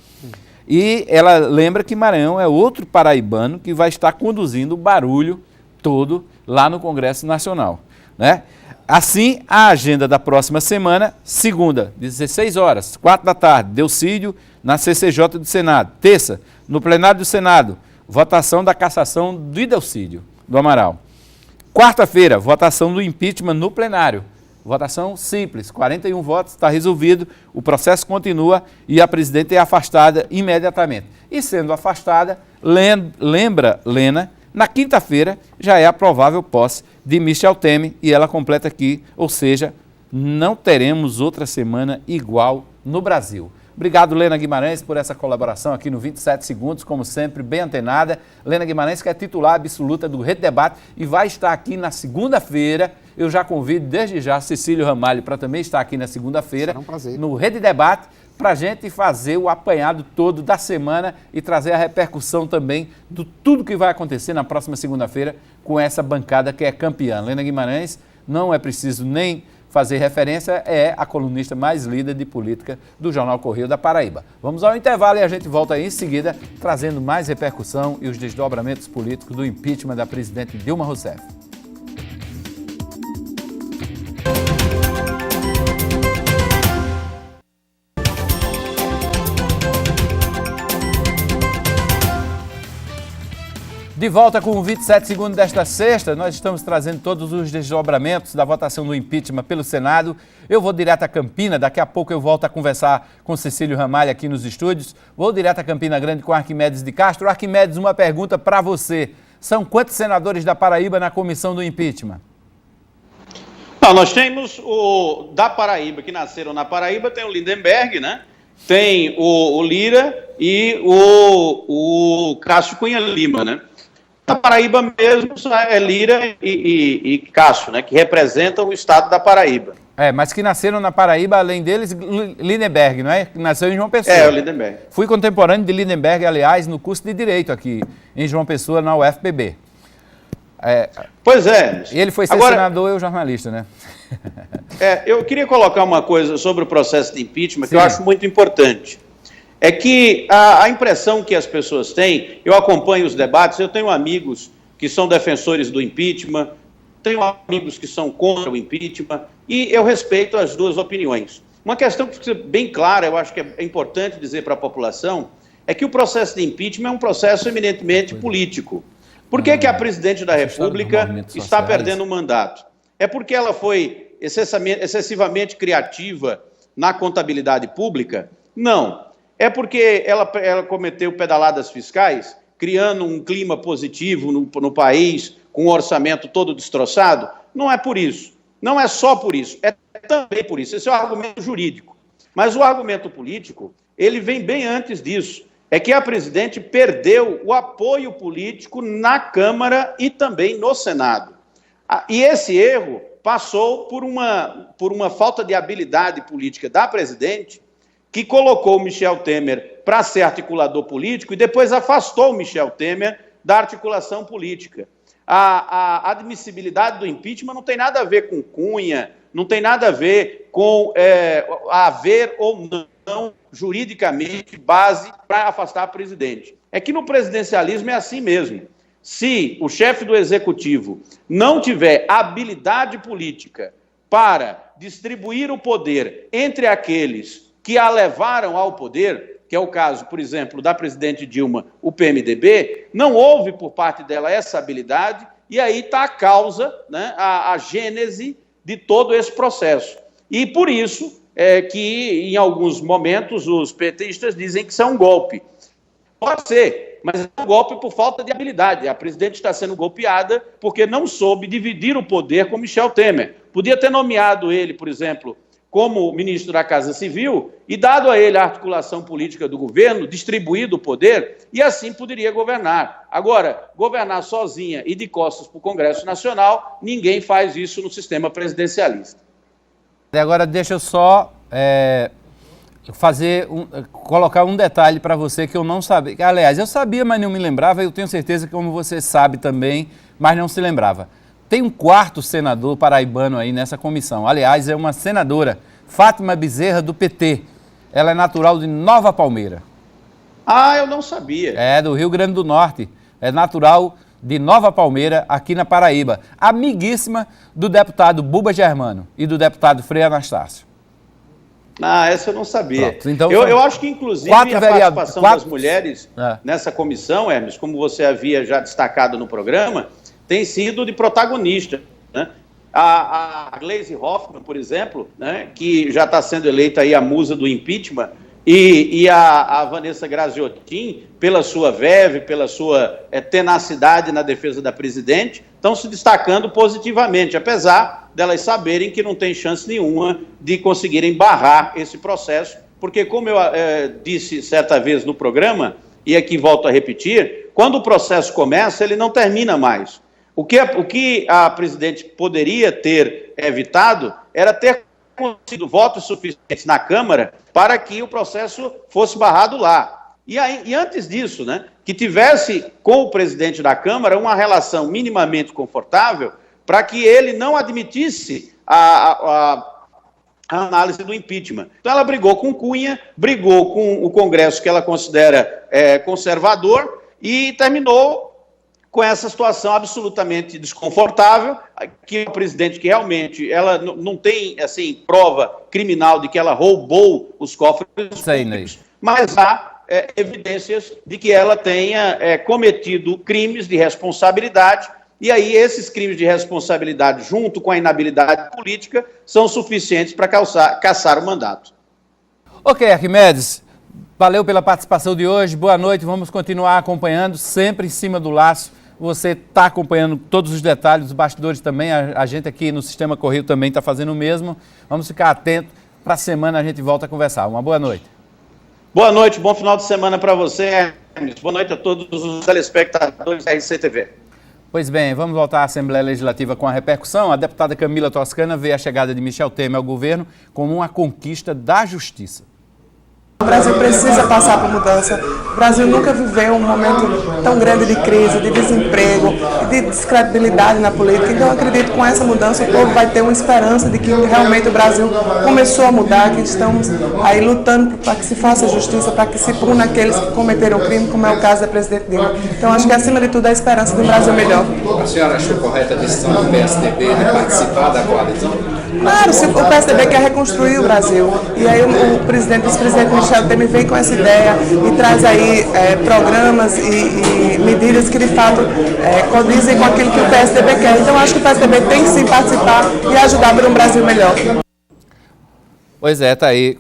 E ela lembra que Maranhão é outro paraibano que vai estar conduzindo o barulho todo lá no Congresso Nacional, né? Assim, a agenda da próxima semana, segunda, 16 horas, 4 da tarde, Delcídio na CCJ do Senado. Terça, no plenário do Senado, votação da cassação de Delcídio do Amaral. Quarta-feira, votação do impeachment no plenário. Votação simples, 41 votos, está resolvido, o processo continua e a presidente é afastada imediatamente. E sendo afastada, lembra Lena, na quinta-feira já é a provável posse de Michel Temer e ela completa aqui, ou seja, não teremos outra semana igual no Brasil. Obrigado, Lena Guimarães, por essa colaboração aqui no 27 Segundos, como sempre, bem antenada. Lena Guimarães, que é titular absoluta do Rede Debate e vai estar aqui na segunda-feira. Eu já convido desde já Cecílio Ramalho para também estar aqui na segunda-feira, no Rede Debate, para a gente fazer o apanhado todo da semana e trazer a repercussão também de tudo que vai acontecer na próxima segunda-feira com essa bancada que é campeã. Lena Guimarães, não é preciso nem fazer referência, é a colunista mais lida de política do Jornal Correio da Paraíba. Vamos ao intervalo e a gente volta aí em seguida, trazendo mais repercussão e os desdobramentos políticos do impeachment da presidente Dilma Rousseff. De volta com o 27 Segundos desta sexta, nós estamos trazendo todos os desdobramentos da votação do impeachment pelo Senado. Eu vou direto a Campina, daqui a pouco eu volto a conversar com Cecílio Ramalho aqui nos estúdios. Vou direto a Campina Grande com Arquimedes de Castro. Arquimedes, uma pergunta para você. São quantos senadores da Paraíba na comissão do impeachment? Não, nós temos o da Paraíba, que nasceram na Paraíba, tem o Lindenberg, né? Tem o Lira e o Cássio Cunha Lima, né? Na Paraíba mesmo é Lira e Cássio, né, que representam o estado da Paraíba. Mas que nasceram na Paraíba, além deles, Lindenberg, não é? Que nasceu em João Pessoa. É, o Lindenberg. Fui contemporâneo de Lindenberg, aliás, no curso de Direito aqui em João Pessoa, na UFPB. Pois é. E ele foi ser senador e eu jornalista, né? Eu queria colocar uma coisa sobre o processo de impeachment que eu acho muito importante. É que a impressão que as pessoas têm, eu acompanho os debates, eu tenho amigos que são defensores do impeachment, tenho amigos que são contra o impeachment, e eu respeito as duas opiniões. Uma questão que fica bem clara, eu acho que é importante dizer para a população, é que o processo de impeachment é um processo eminentemente político. Por que a presidente da República está perdendo o mandato? É porque ela foi excessivamente criativa na contabilidade pública? Não. É porque ela cometeu pedaladas fiscais, criando um clima positivo no país, com o orçamento todo destroçado? Não é por isso. Não é só por isso. É também por isso. Esse é o argumento jurídico. Mas o argumento político, ele vem bem antes disso. É que a presidente perdeu o apoio político na Câmara e também no Senado. E esse erro passou por uma falta de habilidade política da presidente, que colocou o Michel Temer para ser articulador político e depois afastou o Michel Temer da articulação política. A admissibilidade do impeachment não tem nada a ver com Cunha, não tem nada a ver com haver ou não juridicamente base para afastar a presidente. É que no presidencialismo é assim mesmo. Se o chefe do executivo não tiver habilidade política para distribuir o poder entre aqueles que a levaram ao poder, que é o caso, por exemplo, da presidente Dilma, o PMDB, não houve por parte dela essa habilidade, e aí está a causa, né, a gênese de todo esse processo. E por isso que, em alguns momentos, os petistas dizem que isso é um golpe. Pode ser, mas é um golpe por falta de habilidade. A presidente está sendo golpeada porque não soube dividir o poder com Michel Temer. Podia ter nomeado ele, por exemplo, como ministro da Casa Civil e dado a ele a articulação política do governo, distribuído o poder, e assim poderia governar. Agora, governar sozinha e de costas para o Congresso Nacional, ninguém faz isso no sistema presidencialista. E agora deixa eu só colocar um detalhe para você que eu não sabia. Aliás, eu sabia, mas não me lembrava, e eu tenho certeza que como você sabe também, mas não se lembrava. Tem um quarto senador paraibano aí nessa comissão. Aliás, é uma senadora, Fátima Bezerra, do PT. Ela é natural de Nova Palmeira. Ah, eu não sabia. É, do Rio Grande do Norte. É natural de Nova Palmeira, aqui na Paraíba. Amiguíssima do deputado Buba Germano e do deputado Frei Anastácio. Ah, essa eu não sabia. Pronto, então, eu acho que, inclusive, a participação das mulheres nessa comissão, Hermes, como você havia já destacado no programa, tem sido de protagonista, né? A Gleisi Hoffmann, por exemplo, né, que já está sendo eleita aí a musa do impeachment, e a Vanessa Graziotin, pela sua verve, pela sua tenacidade na defesa da presidente, estão se destacando positivamente, apesar delas saberem que não tem chance nenhuma de conseguirem barrar esse processo, porque, como eu disse certa vez no programa, e aqui volto a repetir, quando o processo começa, ele não termina mais. O que a presidente poderia ter evitado era ter conseguido votos suficientes na Câmara para que o processo fosse barrado lá. E antes disso, né, que tivesse com o presidente da Câmara uma relação minimamente confortável para que ele não admitisse a análise do impeachment. Então ela brigou com Cunha, brigou com o Congresso que ela considera conservador e terminou com essa situação absolutamente desconfortável, que o presidente que realmente ela não tem assim, prova criminal de que ela roubou os cofres públicos, mas há evidências de que ela tenha cometido crimes de responsabilidade, e aí esses crimes de responsabilidade, junto com a inabilidade política, são suficientes para cassar o mandato. Ok, Arquimedes, valeu pela participação de hoje, boa noite, vamos continuar acompanhando, sempre em cima do laço. Você está acompanhando todos os detalhes, os bastidores também, a gente aqui no Sistema Correio também está fazendo o mesmo. Vamos ficar atentos, para a semana a gente volta a conversar. Uma boa noite. Boa noite, bom final de semana para você, Hermes. Boa noite a todos os telespectadores da RCTV. Pois bem, vamos voltar à Assembleia Legislativa com a repercussão. A deputada Camila Toscana vê a chegada de Michel Temer ao governo como uma conquista da justiça. O Brasil precisa passar por mudança. O Brasil nunca viveu um momento tão grande de crise, de desemprego, de descredibilidade na política. Então, eu acredito que com essa mudança o povo vai ter uma esperança de que realmente o Brasil começou a mudar, que estamos aí lutando para que se faça justiça, para que se puna aqueles que cometeram crime, como é o caso da presidente Dilma. Então, acho que acima de tudo é a esperança de um Brasil melhor. A senhora achou correta a decisão do PSDB de participar da coalizão? Claro, o PSDB quer reconstruir o Brasil. E aí o vice-presidente Michel Temer vem com essa ideia e traz aí programas e medidas que de fato condizem com aquilo que o PSDB quer. Então acho que o PSDB tem que sim participar e ajudar para um Brasil melhor. Pois é, tá aí.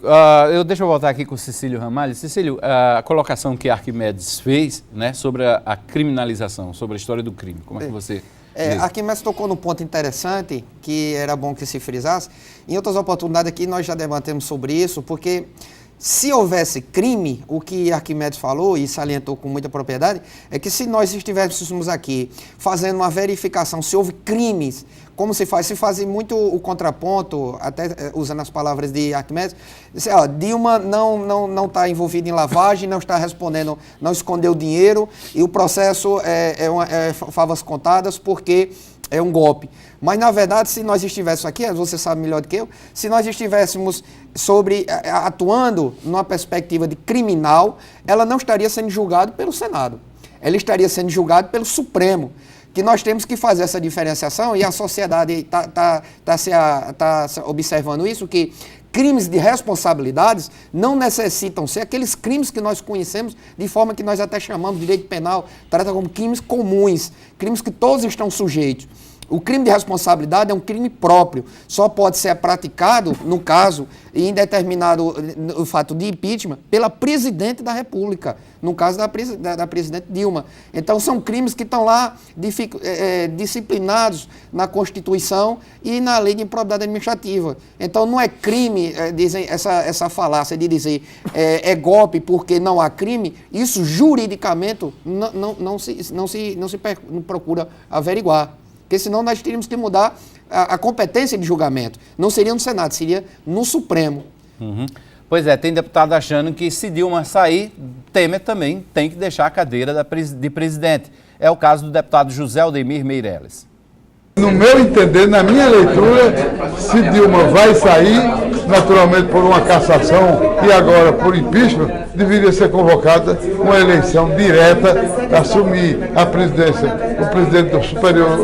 Deixa eu voltar aqui com o Cecílio Ramalho. Cecílio, a colocação que Arquimedes fez, né, sobre a criminalização, sobre a história do crime, como é que você... Arquimedes tocou num ponto interessante, que era bom que se frisasse. Em outras oportunidades aqui nós já debatemos sobre isso, porque se houvesse crime, o que Arquimedes falou e salientou com muita propriedade, é que se nós estivéssemos aqui fazendo uma verificação se houve crimes, como se faz? Se faz muito o contraponto, até usando as palavras de Arquimedes, Dilma não está envolvida em lavagem, não está respondendo, não escondeu dinheiro e o processo é favas contadas porque é um golpe. Mas, na verdade, se nós estivéssemos aqui, você sabe melhor do que eu, se nós estivéssemos atuando numa perspectiva de criminal, ela não estaria sendo julgada pelo Senado. Ela estaria sendo julgada pelo Supremo. Que nós temos que fazer essa diferenciação e a sociedade está observando isso, que crimes de responsabilidades não necessitam ser aqueles crimes que nós conhecemos de forma que nós até chamamos de direito penal, trata como crimes comuns, crimes que todos estão sujeitos. O crime de responsabilidade é um crime próprio, só pode ser praticado, no caso, e em determinado o fato de impeachment, pela presidente da República, no caso da presidente Dilma. Então, são crimes que estão lá disciplinados na Constituição e na Lei de Improbidade Administrativa. Então, não é crime, dizem essa falácia de dizer é golpe porque não há crime, isso juridicamente não se procura averiguar. Porque senão nós teríamos que mudar a competência de julgamento. Não seria no Senado, seria no Supremo. Uhum. Pois é, tem deputado achando que se Dilma sair, Temer também tem que deixar a cadeira de presidente. É o caso do deputado José Aldemir Meirelles. No meu entender, na minha leitura, se Dilma vai sair, naturalmente por uma cassação e agora por impeachment, deveria ser convocada uma eleição direta, assumir a presidência, o presidente do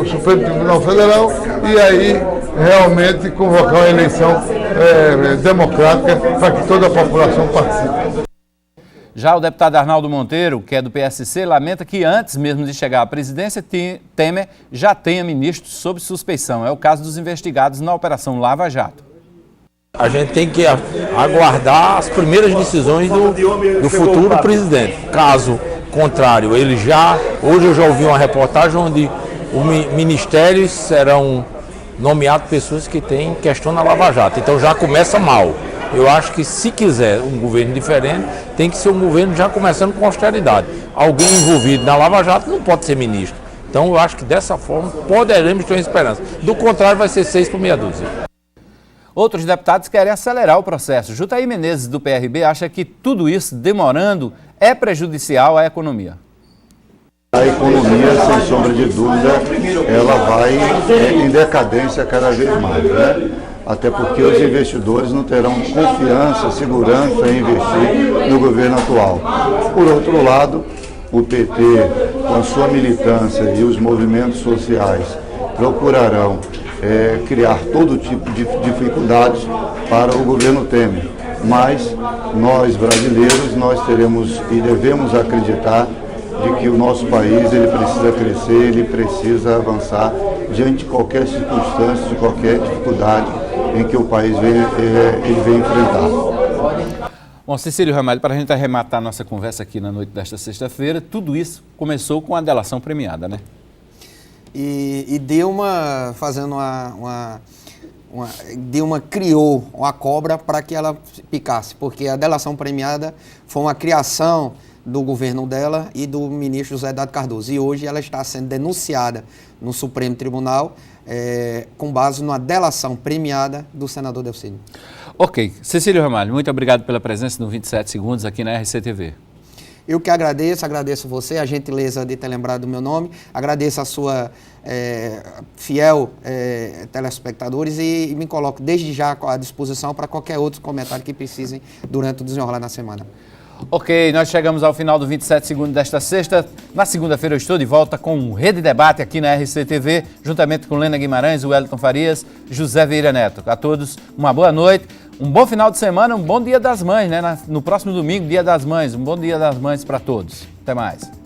Supremo Tribunal Federal e aí realmente convocar uma eleição democrática para que toda a população participe. Já o deputado Arnaldo Monteiro, que é do PSC, lamenta que antes mesmo de chegar à presidência, Temer já tenha ministros sob suspeição. É o caso dos investigados na Operação Lava Jato. A gente tem que aguardar as primeiras decisões do futuro presidente. Caso contrário, hoje eu já ouvi uma reportagem onde os ministérios serão nomeados pessoas que têm questão na Lava Jato. Então já começa mal. Eu acho que se quiser um governo diferente, tem que ser um governo já começando com austeridade. Alguém envolvido na Lava Jato não pode ser ministro. Então eu acho que dessa forma poderemos ter uma esperança. Do contrário, vai ser 6 por meia dúzia. Outros deputados querem acelerar o processo. Jutaí Menezes, do PRB, acha que tudo isso, demorando, é prejudicial à economia. A economia, sem sombra de dúvida, ela vai em decadência cada vez mais, né? Até porque os investidores não terão confiança, segurança em investir no governo atual. Por outro lado, o PT, com sua militância e os movimentos sociais, procurarão criar todo tipo de dificuldades para o governo Temer. Mas nós, brasileiros, nós teremos e devemos acreditar de que o nosso país ele precisa crescer, ele precisa avançar diante de qualquer circunstância, de qualquer dificuldade em que o país vem enfrentar. Bom, Cecílio Ramalho, para a gente arrematar nossa conversa aqui na noite desta sexta-feira, tudo isso começou com a delação premiada, né? E Dilma fazendo criou uma cobra para que ela picasse, porque a delação premiada foi uma criação do governo dela e do ministro José Dado Cardoso. E hoje ela está sendo denunciada no Supremo Tribunal com base numa delação premiada do senador Delcídio. Ok. Cecílio Ramalho, muito obrigado pela presença no 27 Segundos aqui na RCTV. Eu que agradeço você, a gentileza de ter lembrado do meu nome, agradeço a sua fiel telespectadores e me coloco desde já à disposição para qualquer outro comentário que precisem durante o desenrolar na semana. Ok, nós chegamos ao final do 27 Segundos desta sexta. Na segunda-feira eu estou de volta com um Rede Debate aqui na RCTV, juntamente com Lena Guimarães, Wellington Farias, José Vieira Neto. A todos uma boa noite, um bom final de semana, um bom Dia das Mães, né? No próximo domingo, Dia das Mães. Um bom Dia das Mães para todos. Até mais.